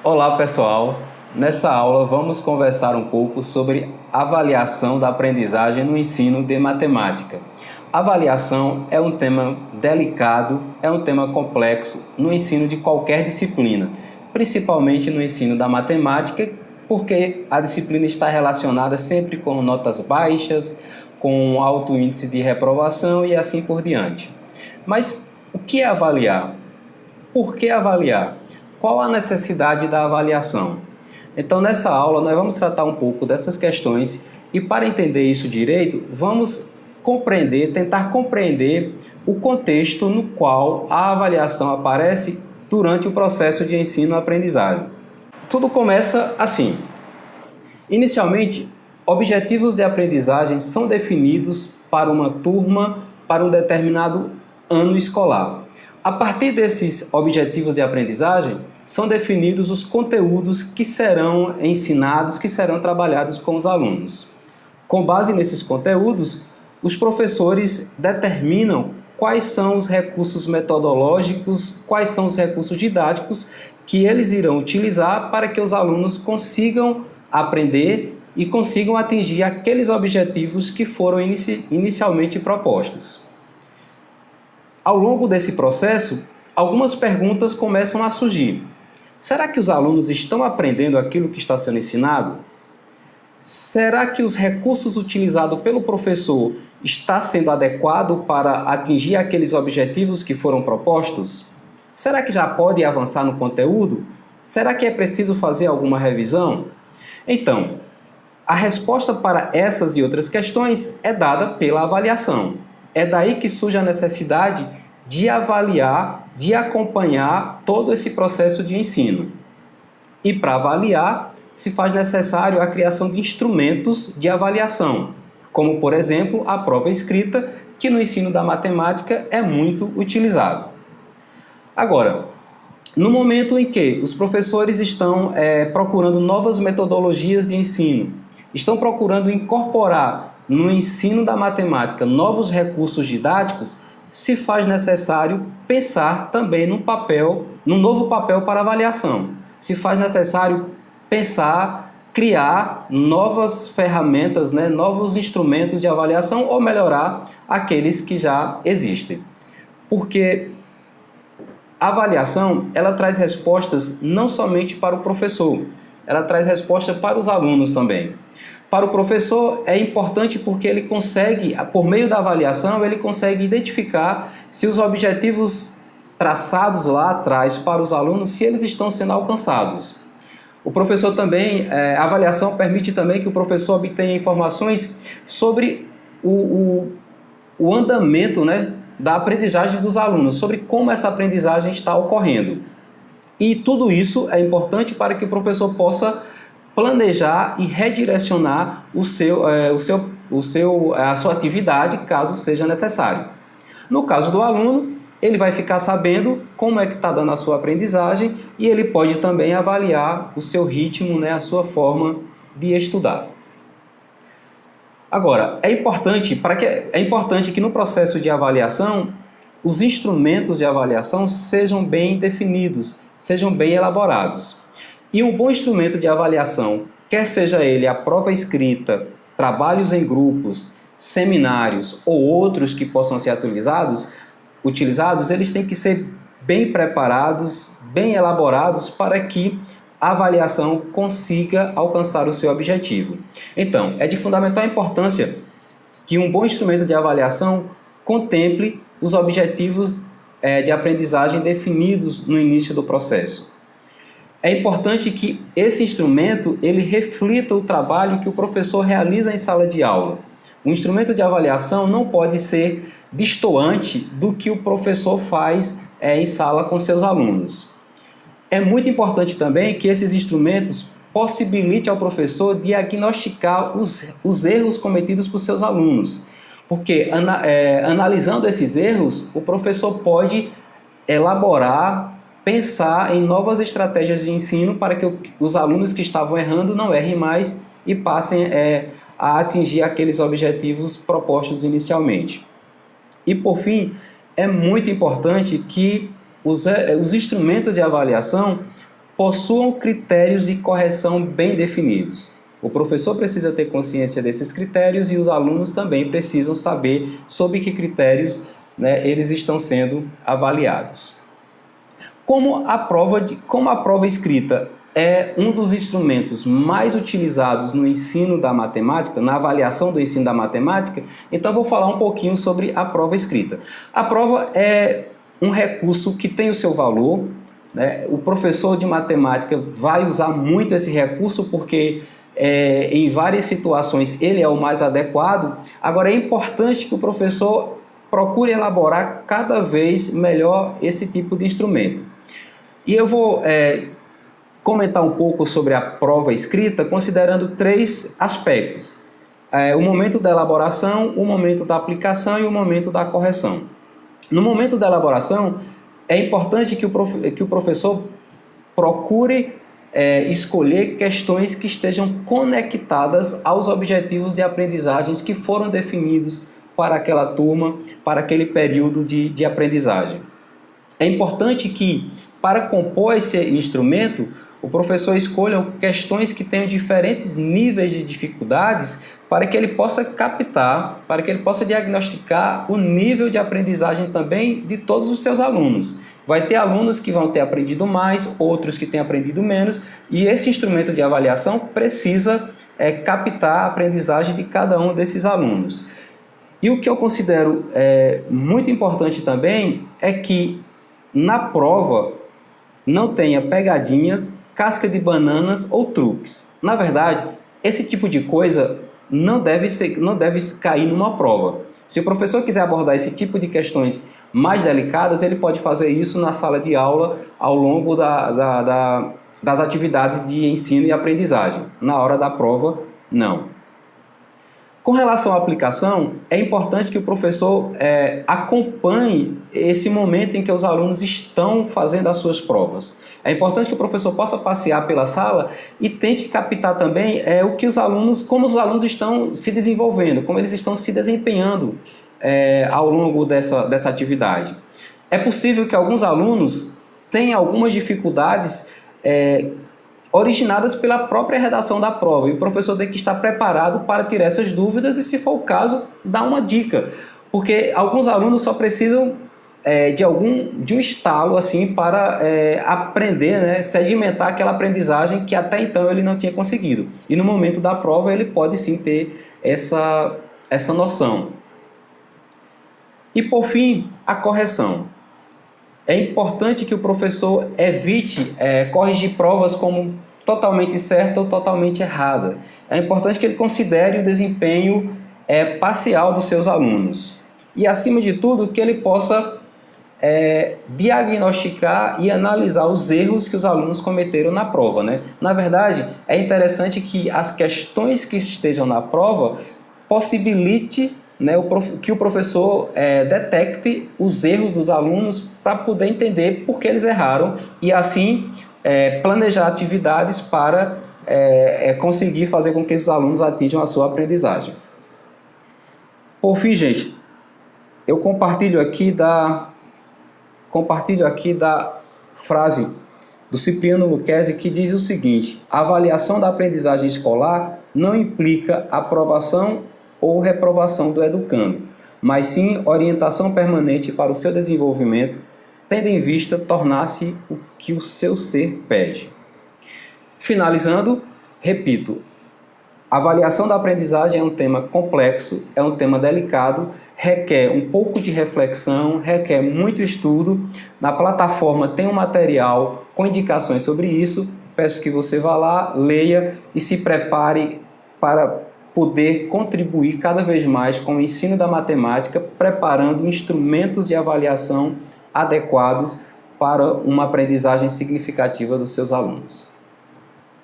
Olá pessoal, nessa aula vamos conversar um pouco sobre avaliação da aprendizagem no ensino de matemática. Avaliação é um tema delicado, é um tema complexo no ensino de qualquer disciplina, principalmente no ensino da matemática, porque a disciplina está relacionada sempre com notas baixas, com alto índice de reprovação e assim por diante. Mas o que é avaliar? Por que avaliar? Qual a necessidade da avaliação? Então, nessa aula, nós vamos tratar um pouco dessas questões e, para entender isso direito, vamos tentar compreender o contexto no qual a avaliação aparece durante o processo de ensino-aprendizagem. Tudo começa assim. Inicialmente, objetivos de aprendizagem são definidos para uma turma, para um determinado ano escolar. A partir desses objetivos de aprendizagem, são definidos os conteúdos que serão ensinados, que serão trabalhados com os alunos. Com base nesses conteúdos, os professores determinam quais são os recursos metodológicos, quais são os recursos didáticos que eles irão utilizar para que os alunos consigam aprender e consigam atingir aqueles objetivos que foram inicialmente propostos. Ao longo desse processo, algumas perguntas começam a surgir. Será que os alunos estão aprendendo aquilo que está sendo ensinado? Será que os recursos utilizados pelo professor estão sendo adequados para atingir aqueles objetivos que foram propostos? Será que já pode avançar no conteúdo? Será que é preciso fazer alguma revisão? Então, a resposta para essas e outras questões é dada pela avaliação. É daí que surge a necessidade de avaliar, de acompanhar todo esse processo de ensino. E para avaliar, se faz necessário a criação de instrumentos de avaliação, como, por exemplo, a prova escrita, que no ensino da matemática é muito utilizado. Agora, no momento em que os professores estão procurando novas metodologias de ensino, estão procurando incorporar no ensino da matemática novos recursos didáticos, se faz necessário pensar também num novo papel para avaliação. Se faz necessário pensar, criar novas ferramentas, novos instrumentos de avaliação ou melhorar aqueles que já existem. Porque a avaliação, ela traz respostas não somente para o professor, ela traz resposta para os alunos também. Para o professor é importante porque ele consegue, por meio da avaliação, ele consegue identificar se os objetivos traçados lá atrás para os alunos, se eles estão sendo alcançados. O professor também, a avaliação permite também que o professor obtenha informações sobre o andamento, da aprendizagem dos alunos, sobre como essa aprendizagem está ocorrendo. E tudo isso é importante para que o professor possa planejar e redirecionar a sua atividade, caso seja necessário. No caso do aluno, ele vai ficar sabendo como é que está dando a sua aprendizagem e ele pode também avaliar o seu ritmo, a sua forma de estudar. Agora, é importante que no processo de avaliação, os instrumentos de avaliação sejam bem definidos, sejam bem elaborados. E um bom instrumento de avaliação, quer seja ele a prova escrita, trabalhos em grupos, seminários ou outros que possam ser utilizados, eles têm que ser bem preparados, bem elaborados para que a avaliação consiga alcançar o seu objetivo. Então, é de fundamental importância que um bom instrumento de avaliação contemple os objetivos de aprendizagem definidos no início do processo. É importante que esse instrumento ele reflita o trabalho que o professor realiza em sala de aula. O instrumento de avaliação não pode ser destoante do que o professor faz em sala com seus alunos. É muito importante também que esses instrumentos possibilitem ao professor diagnosticar os erros cometidos por seus alunos, porque analisando esses erros, o professor pode elaborar, pensar em novas estratégias de ensino para que os alunos que estavam errando não errem mais e passem a atingir aqueles objetivos propostos inicialmente. E, por fim, é muito importante que os instrumentos de avaliação possuam critérios de correção bem definidos. O professor precisa ter consciência desses critérios e os alunos também precisam saber sob que critérios, né, eles estão sendo avaliados. Como a prova escrita é um dos instrumentos mais utilizados no ensino da matemática, na avaliação do ensino da matemática, então vou falar um pouquinho sobre a prova escrita. A prova é um recurso que tem o seu valor, né? O professor de matemática vai usar muito esse recurso porque em várias situações ele é o mais adequado. Agora é importante que o professor procure elaborar cada vez melhor esse tipo de instrumento. E eu vou comentar um pouco sobre a prova escrita, considerando 3 aspectos. O momento da elaboração, o momento da aplicação e o momento da correção. No momento da elaboração, é importante que o professor procure escolher questões que estejam conectadas aos objetivos de aprendizagens que foram definidos para aquela turma, para aquele período de aprendizagem. É importante que, para compor esse instrumento, o professor escolha questões que tenham diferentes níveis de dificuldades para que ele possa captar, para que ele possa diagnosticar o nível de aprendizagem também de todos os seus alunos. Vai ter alunos que vão ter aprendido mais, outros que têm aprendido menos, e esse instrumento de avaliação precisa captar a aprendizagem de cada um desses alunos. E o que eu considero muito importante também é que na prova não tenha pegadinhas, casca de bananas ou truques. Na verdade, esse tipo de coisa não deve cair numa prova. Se o professor quiser abordar esse tipo de questões mais delicadas, ele pode fazer isso na sala de aula ao longo das atividades de ensino e aprendizagem. Na hora da prova, não. Com relação à aplicação, é importante que o professor acompanhe esse momento em que os alunos estão fazendo as suas provas. É importante que o professor possa passear pela sala e tente captar também como os alunos estão se desenvolvendo, como eles estão se desempenhando ao longo dessa atividade. É possível que alguns alunos tenham algumas dificuldades originadas pela própria redação da prova, e o professor tem que estar preparado para tirar essas dúvidas e, se for o caso, dar uma dica, porque alguns alunos só precisam de um estalo assim para aprender, né, sedimentar aquela aprendizagem que até então ele não tinha conseguido, e no momento da prova ele pode sim ter essa noção. E por fim, a correção. É importante que o professor evite corrigir provas como totalmente certa ou totalmente errada. É importante que ele considere o desempenho parcial dos seus alunos. E, acima de tudo, que ele possa diagnosticar e analisar os erros que os alunos cometeram na prova, né? Na verdade, é interessante que as questões que estejam na prova possibilite, né, que o professor detecte os erros dos alunos para poder entender por que eles erraram e, assim, planejar atividades para conseguir fazer com que esses alunos atinjam a sua aprendizagem. Por fim, gente, eu compartilho aqui da frase do Cipriano Lucchesi, que diz o seguinte: a avaliação da aprendizagem escolar não implica aprovação ou reprovação do educando, mas sim orientação permanente para o seu desenvolvimento, tendo em vista tornar-se o que o seu ser pede. Finalizando, repito, a avaliação da aprendizagem é um tema complexo, é um tema delicado, requer um pouco de reflexão, requer muito estudo. Na plataforma tem um material com indicações sobre isso. Peço que você vá lá, leia e se prepare para poder contribuir cada vez mais com o ensino da matemática, preparando instrumentos de avaliação adequados para uma aprendizagem significativa dos seus alunos.